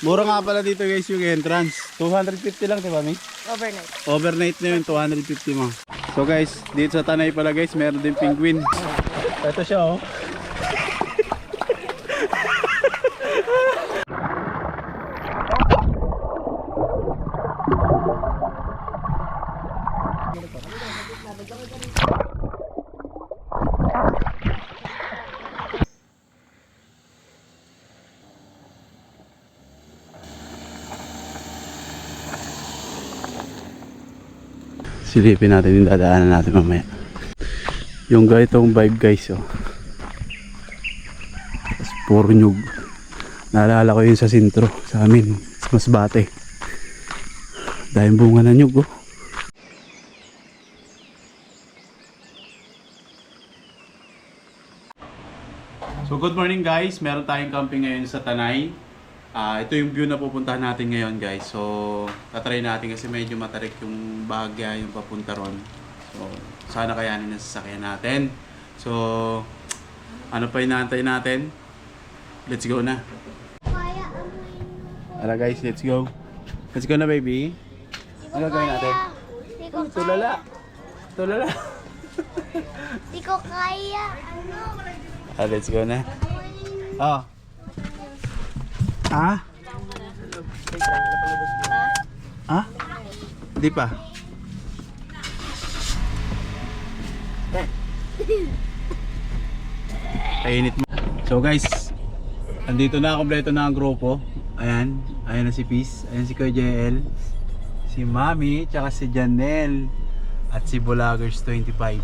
Mura nga pala dito guys yung entrance. 250 lang, diba Mi? Overnight. Overnight na yun, 250 mo. So guys, dito sa Tanay pala guys, meron din penguin. Ito siya oh. Silipin natin yung dadaanan natin mamaya. Yung ganitong vibe guys oh. Tapos puro nyug. Naalala ko yun sa sintro sa amin, sa Masbate. Dahil bunga na nyug oh. So good morning guys, meron tayong camping ngayon sa Tanay. Ito yung view na pupuntahan natin ngayon guys. So tatry natin kasi medyo matarik yung bahagya yung papunta ron. So sana kayanin ang sasakyan natin. So ano pa inaantay natin? Let's go na. Ala guys, let's go. Let's go na baby. Ano gagawin natin? Tulala. Tulala. Di ko kaya. Let's go na. Oh. Ah? Ah? Hindi pa. Kainit mo. So guys, andito na, kompleto na ang grupo. Ayan, ayan na si Peace, ayan si Kuya JL, si Mami, tsaka si Janelle, at si Vloggers 25.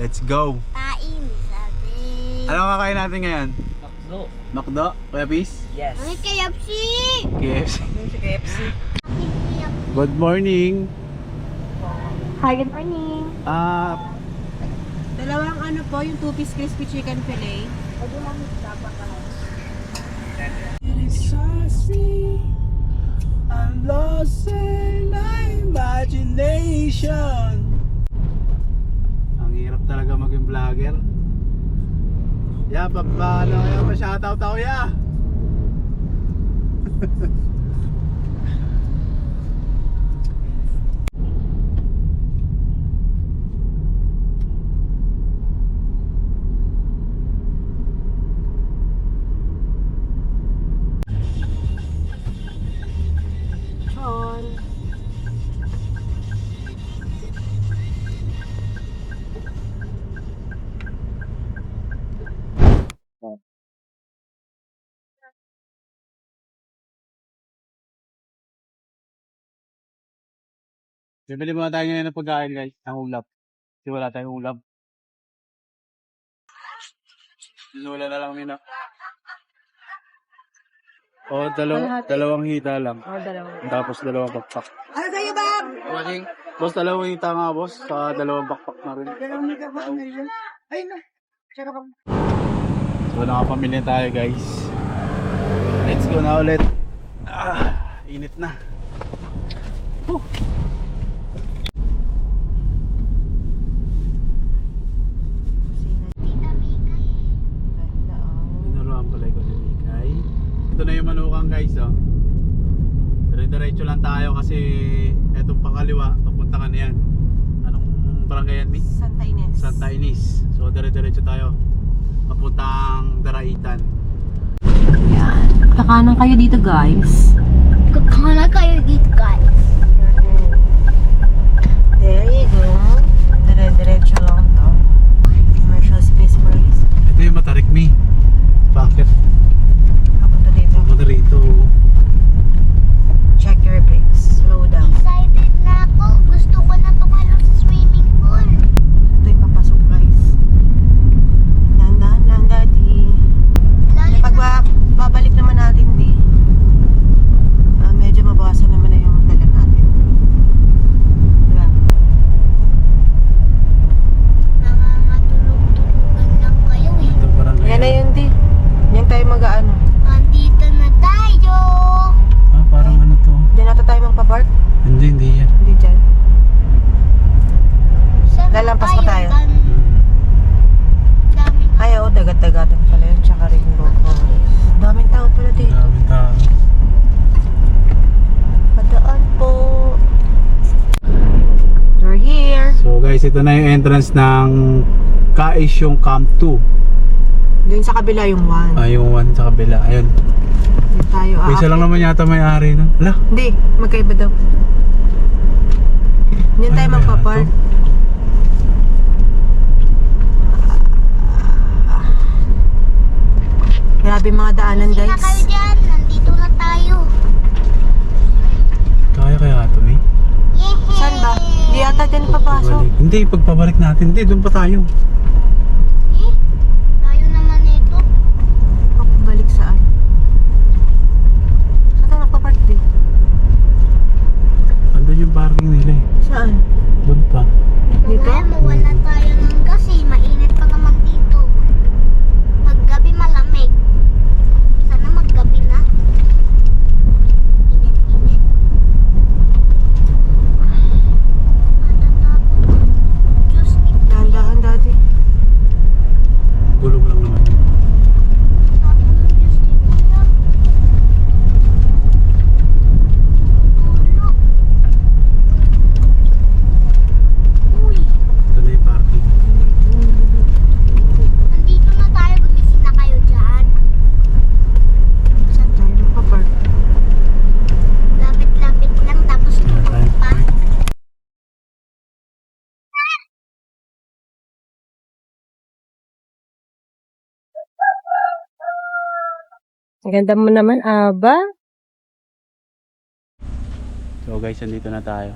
Let's go! Kain sabi. Ano kakain natin ngayon? Makdo. Makdo? Kuya Peace? Yes. Ang KFC. KFC. Sa KFC. Good morning! Hi, good morning. Dalawang ano po, yung 2-piece crispy chicken fillet. I'm lost in my imagination. Ang hirap talaga maging vlogger. Ya, paano kaya pa-shoutout ako ya? Bibili muna tayo ngayon ng pagkain guys, ng ulap. Kasi wala tayong ulap. Nula na lang mina. O, dalawang hita lang. Dalawang. Tapos dalawang pakpak. Ano kayo, Bob? Morning. Boss, dalawang hita nga boss. Sa dalawang pakpak na rin. Ay, no. Tsaka pa. So nakapamili na tayo guys. Let's go na ulit. Init na. Dinuruan pala ko si Mikay. Ito na yung Manukang guys oh. Dire-diretso lang tayo kasi etong pakaliwa, papunta ka na yan. Anong barangay yan, Mi? Santa Ines. Santa Ines. So dire-diretso tayo papuntang Daraitan. Yan. Kakanan kayo dito, guys. Kakana kayo dito, guys. There you go. Dire-diretso lang to. Commercial space for us. Ito yung matarik, Mi. Bakit? Kapunta dito. Papunta rito. Check your brakes. Slow down. Excited na ako. Gusto ko na tumalo sa swimming pool. Ito yung papasok, guys. Dahan-dahan lang, daddy. Lalim Pag babalik naman natin, di. Medyo mabawasan guys, ito na yung entrance ng Kaisyong Camp 2. Doon sa kabila yung 1. Yung one sa kabila. Ayun. Doon tayo Isa lang naman yata may-ari nun. Ala, Hindi, magkaiba daw. Diyan tayo ano magpa-park. Grabe mga daanan, Hindi na guys. kayo dyan. Nandito na tayo. kaya ito, May. Yehey! Saan ba? Hindi yata din papasok. Hindi, pagpabalik natin. Hindi, doon pa tayo. Eh, tayo naman ito. Balik saan? Saan tayo magpa-park din? Andun yung parking nila eh. Saan? Doon pa. Dito? Mamaya mawala tayo ng gas eh. Mainit pa naman dito. Maggabi malamig. Sana maggabi na. Init-init. Matatakot. Diyos, Dahan-dahan dati. Gulong lang naman yun. tapos ng Diyos ni Kuya. Tulo. Uy, Ito na yung parking. nandito na tayo. Gumising na kayo dyan. Saan tayo magpa-park? Lapit-lapit lang tapos tulog pa. Ang ganda mo naman, Aba. So guys, andito na tayo.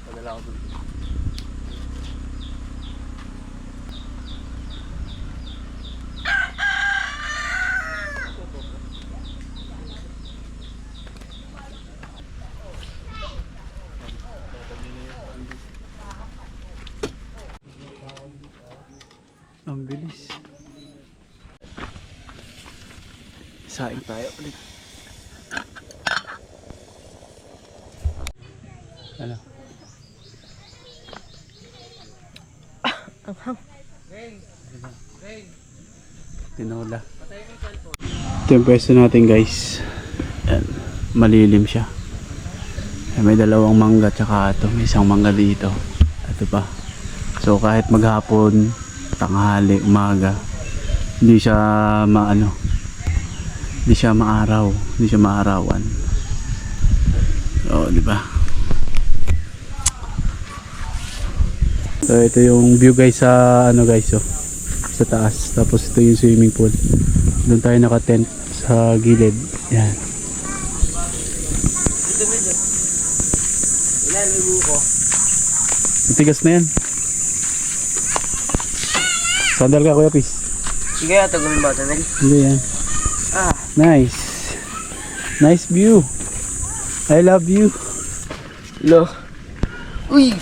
Padala ko dun. Ang bilis. Saing tayo ulit. Ano? Tinola. Ito yung pwesto natin, guys. Ayan. Malilim siya. May dalawang mangga tsaka ito. May isang mangga dito. Ito pa. So kahit maghapon, tanghali, umaga, hindi siya hindi siya maaraw, hindi siya maarawan. So, di ba? So ito yung view guys sa guys, sa taas. Tapos ito yung swimming pool. Doon tayo naka-tent sa gilid. Yan. Matigas na yan. Sandal ka, Kuya Pis. Sige, ito gawin ba ito, Mel? Hindi yan. Nice. Nice view. I love you. Lo. Uy!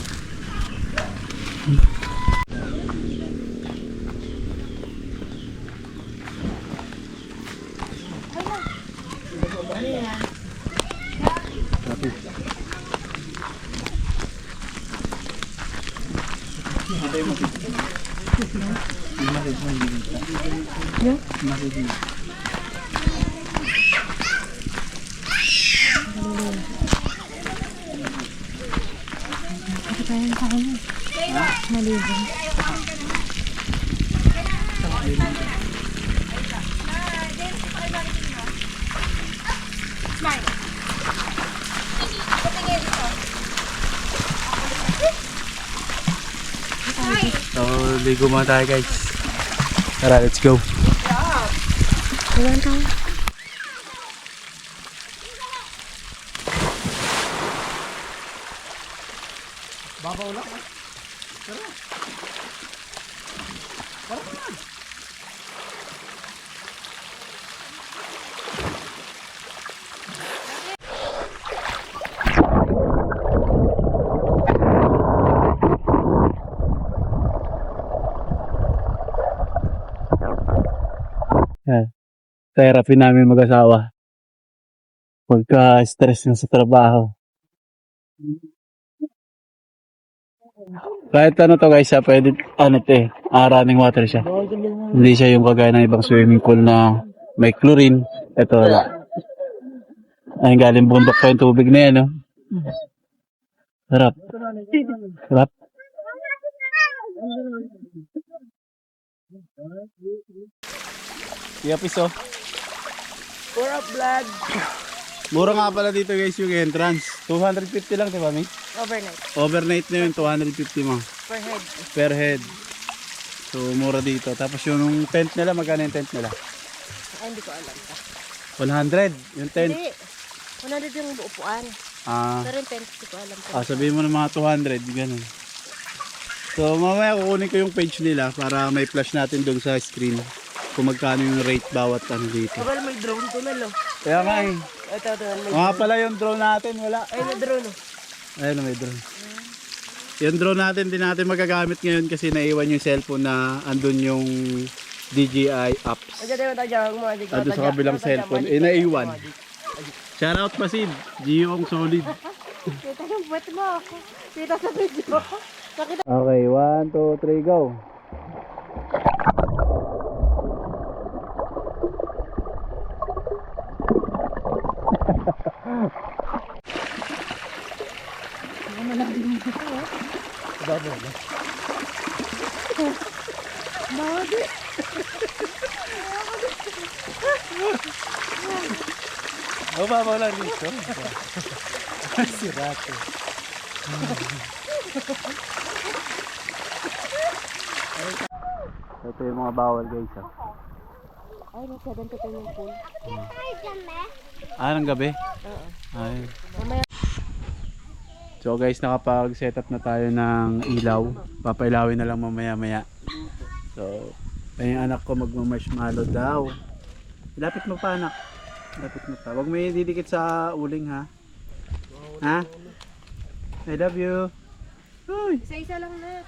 So, ligo muna tayo guys. Tara, let's go. Yan. Therapy namin mag-asawa. Pagka stress na sa trabaho. Kahit ano to guys, pwede, running water siya. Hindi siya yung kagaya ng ibang swimming pool na may chlorine. Ito wala. Ay, galing bundok pa yung tubig na yan, no? Sarap. Sarap. Yapis, oh. For a vlog. Mura nga pala dito guys yung entrance. 250 lang, diba, Mi? Overnight. Overnight na yun, 250 mo. Per head. Per head. So, mura dito. Tapos yung tent nila, magkano yung tent nila? Ay, hindi ko alam. 100, yung tent. Hindi. 100 yung upuan. Pero yung tent, hindi ko alam. Sabihin mo ng mga 200, ganun. So, mamaya kukunin ko yung page nila para may flash natin doon sa screen kung magkano yung rate bawat ano dito. Kapal may drone to na lo. Kaya nga eh. Ito, Mga pala yung drone natin, wala. ay may drone oh. Ayun, may drone. Yung drone natin, din natin magagamit ngayon kasi naiwan yung cellphone na andun yung DJI apps. Andun sa kabilang cellphone. Naiwan. Shoutout pa Sid. Gio solid. Kita yung buwet mo. Kita sa video. Okay, 1, 2, 3, go. Oh, babaw lang dito. Si Rato. Ito yung mga bawal guys. Ay, nasa ganito tayo ng pool. Ng gabi? Oo. Ay. Mamaya. So guys, nakapag-set up na tayo ng ilaw. Papailawin na lang mamaya-maya. So, ay yung anak ko magma-marshmallow daw. Lapit mo pa anak. Lapit mo pa. Huwag mo didikit sa uling ha. Ha? I love you. Uy. Isa-isa lang na.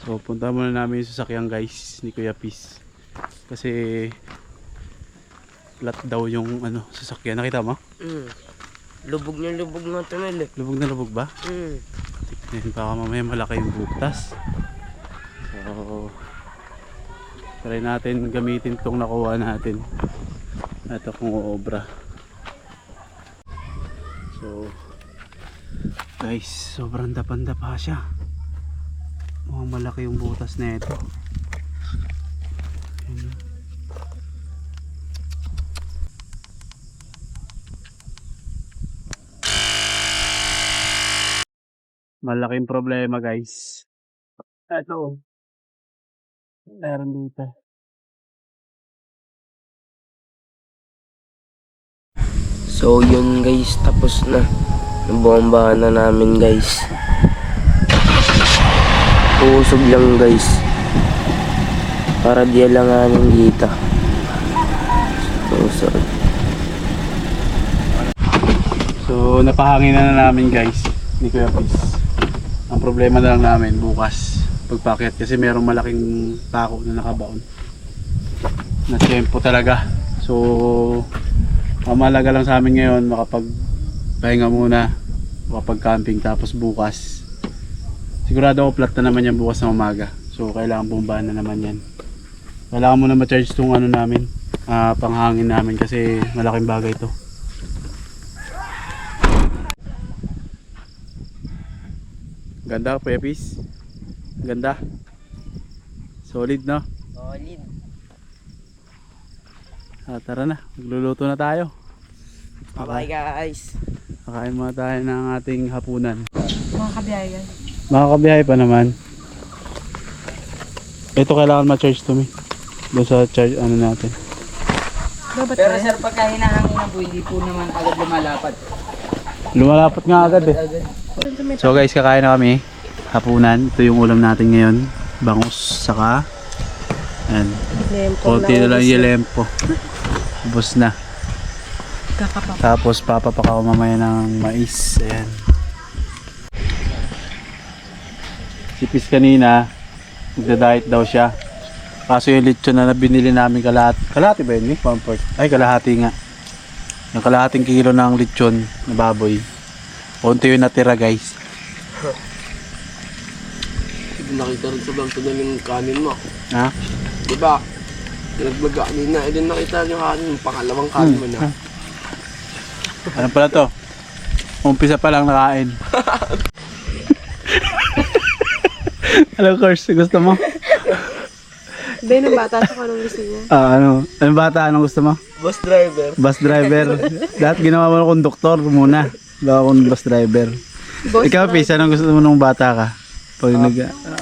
So punta muna namin yung sasakyan guys ni Kuya Pis. Kasi flat daw yung sasakyan. Nakita mo? Lubog nga tunnel eh. Lubog na lubog ba? Tignan, baka mamaya malaki yung butas. So try natin gamitin itong nakuha natin. Ito kung uobra. So guys, sobrang dapan-dapa siya. Mukhang malaki yung butas na ito. Ayan. Malaking problema guys. Ito. Meron dito. So yun guys, tapos na. Nabombahan na namin guys. Uusog lang guys. Para di alanganin dito. So napahangin na namin guys ni Kuya Pis. Ang problema na lang namin bukas pagpakyat kasi merong malaking tako na nakabaon. Na tempo talaga. So ang mahalaga lang sa amin ngayon makapagpahinga muna, makapag-camping, tapos bukas sigurado ako flat na naman yan bukas na umaga. So kailangan bombahan na naman yan. Kailangan muna ma-charge itong namin, panghangin namin kasi malaking bagay to. Ganda Kuya Pis. Ganda. Solid no? Solid. Tara na, magluluto na tayo. Bye guys. Kakain muna tayo ng ating hapunan. Mga kabiyayan. Makakabiyahe pa naman. Ito kailangan ma-charge to me. Doon sa charge natin. Pero sir, pagka hinahangin po, hindi po naman agad lumalapat. Lumalapat nga agad eh. So guys, kakain na kami. Hapunan. Ito yung ulam natin ngayon. Bangus, saka konti na lang yung lempo. Ubos na. Tapos papapakaw mamaya ng mais. Ayan. Si Pis kanina, nagda-diet daw siya. Kaso yung lechon na binili namin kalahati ba yun? Ay, kalahati nga. Yung kalahating kilo ng lechon na baboy. Konti yung natira guys. Hindi nakita rin sa vlog na yung kanin mo. Ha? Diba? Pinag-vlog ka kanina. Eh din nakita yung kanin, yung pangalawang kanin mo na. Ano pala to? Umpisa pa lang nakain. Hello, Kors. Gusto mo? Hindi, nung bata siya kung anong gusto niya. Ano bata? Anong gusto mo? Bus driver. Bus driver. Lahat ginawa mo ng konduktor muna. Bago akong bus driver. Ikaw, Pisa, anong gusto mo nung bata ka? Pag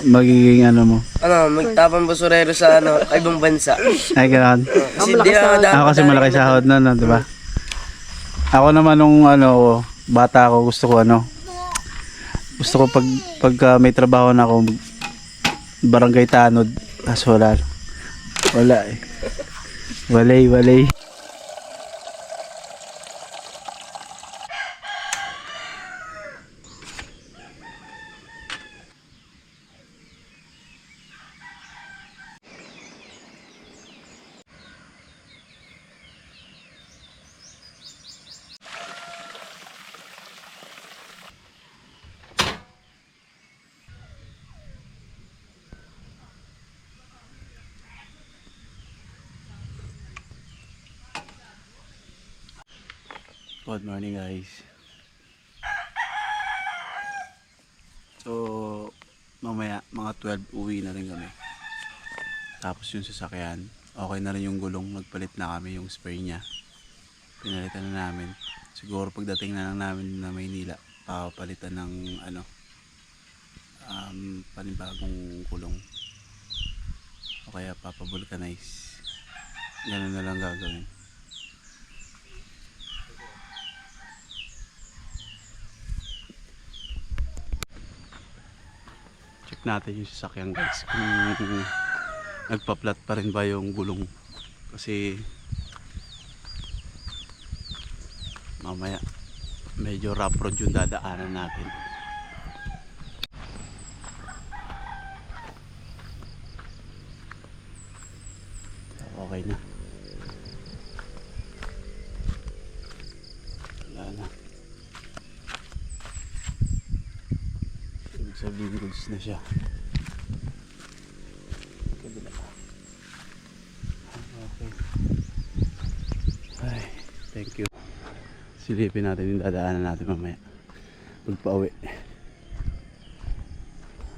magiging ano mo? Ano, magtapang basurero sa ano, ibang bansa. Ay, gano'n. Kasi di ako Ako kasi malaki sahod na, no, diba? Ako naman nung ano, bata ako, gusto ko pag may trabaho na ako, barangay tanod. Kaso wala eh. Walay. Good morning, guys. So, mamaya mga 12 uwi na rin kami. Tapos yung sasakyan, okay na rin yung gulong, nagpalit na kami yung spare niya. Pinalitan na namin. Siguro pagdating na lang namin na Maynila, papalitan ng panibagong gulong. O kaya papavulcanize. Ganun na lang gagawin. Check natin yung sasakyan, guys, kung nagpa-flat pa rin ba yung gulong, kasi mamaya medyo rough road yung dadaanan natin. Okay na, wala na. Sabihin goods na siya. Okay. Ay, thank you. Silipin natin yung dadaanan natin mamaya pagpa-uwi.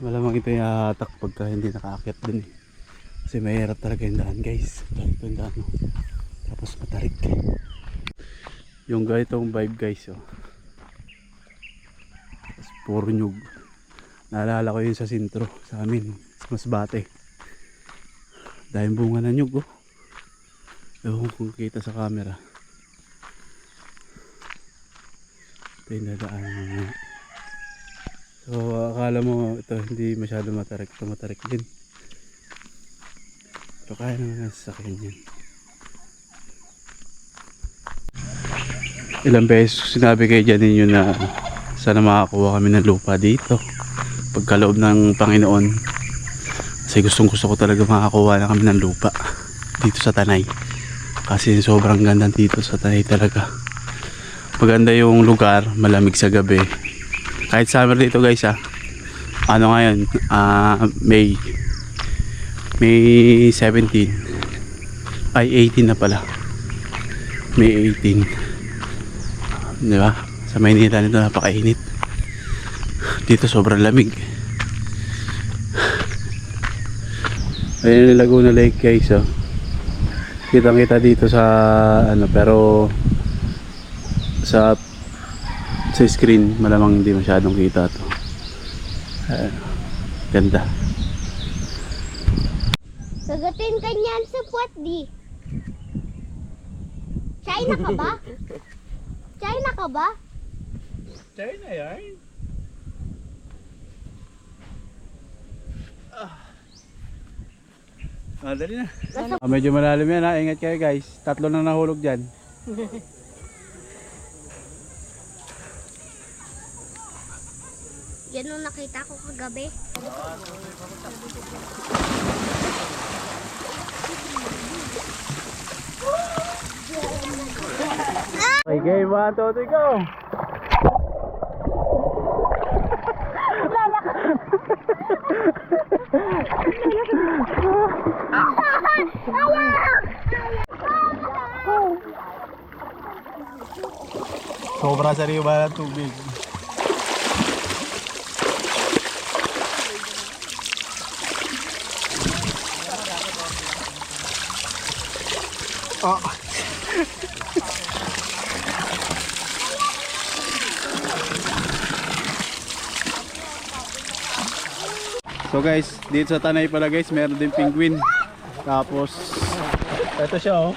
Malamang ito yung hatak pagka hindi nakaakyat dun eh. Kasi mahirap talaga yung daan, guys. Ito yung daan, oh. Tapos matarik. Yung ganitong vibe, guys, oh. Tapos puro nyug. Naalala ko yun sa sintro sa amin, sa Masbate. Dahil bunga na nyug, oh. Ewan kung kita sa camera. Ito yung dadaan mga. So akala mo ito hindi masyado matarik. Ito matarik din. Pero kaya naman ang sasakyan yan. Ilang beses sinabi kay Janine yun na sana makakuha kami ng lupa dito pagkaloob ng Panginoon, kasi gustong gusto ko talaga makakuha na kami ng lupa dito sa Tanay, kasi sobrang ganda dito sa Tanay talaga. Maganda yung lugar, malamig sa gabi kahit summer dito, guys. Ano ngayon, May 17 ay 18 na pala, May 18, diba? Sa Maynila nito napakainit. Dito sobrang lamig. Ayun yung Laguna Lake, guys, oh. Kitang kita dito sa ano, pero sa screen malamang hindi masyadong kita to. Ganda. Sagatin ka niyan sa puwet, di. China ka ba? China ka ba? China yan. Dali na. Medyo malalim yan, ha. Ingat kayo, guys. 3 na nahulog dyan. Yan ang nakita ko kagabi. Okay, game 1, 2, 3, go! Sobra sariwa ng tubig. Oh. So guys, dito sa Tanay pala guys, meron din penguin. Tapos, ito siya oh.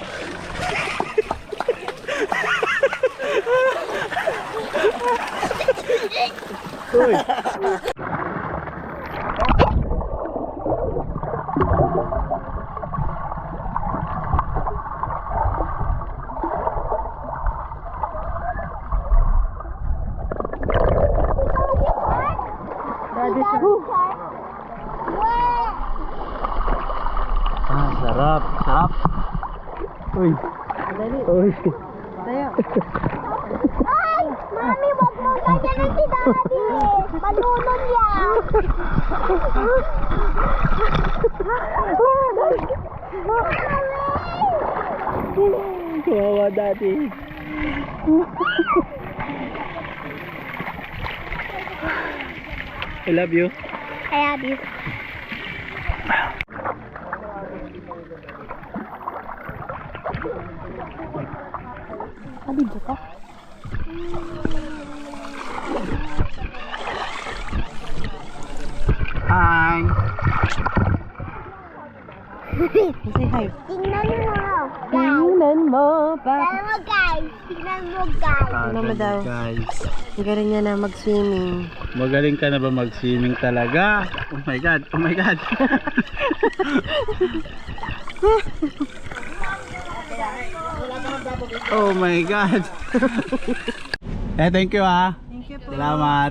Uy. Ah, sarap, sarap. Uy. Uy. Tayo. Ay! Mami, wag mo ganyan si Daddy! Malunod yan! Kawawa dati. I love you. I love you. Abidyo ka? Hi. Say hi. Tingnan mo, guys. Tingnan mo ba? Tingnan mo, guys. Tingnan mo, guys. Ano mo daw? Guys. Galing niya na mag-swimming. Magaling ka na ba mag-swimming talaga? Oh my god, oh my god. Oh my god. Thank you ha. Thank you po. Salamat.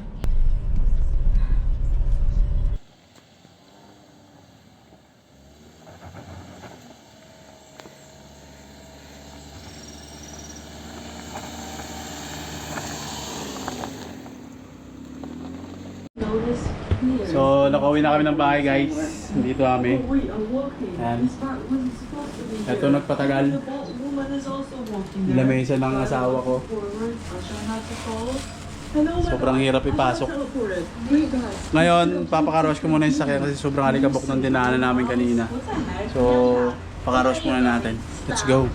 So, nakauwi na kami ng bahay guys. Dito kami. Ayan. Ito nagpatagal. Lamesa ng asawa ko. Sobrang hirap ipasok. Ngayon, papakarush ko muna yung sakyan kasi sobrang alikabok ng dinaanan namin kanina. So, pakarush muna natin. Let's go.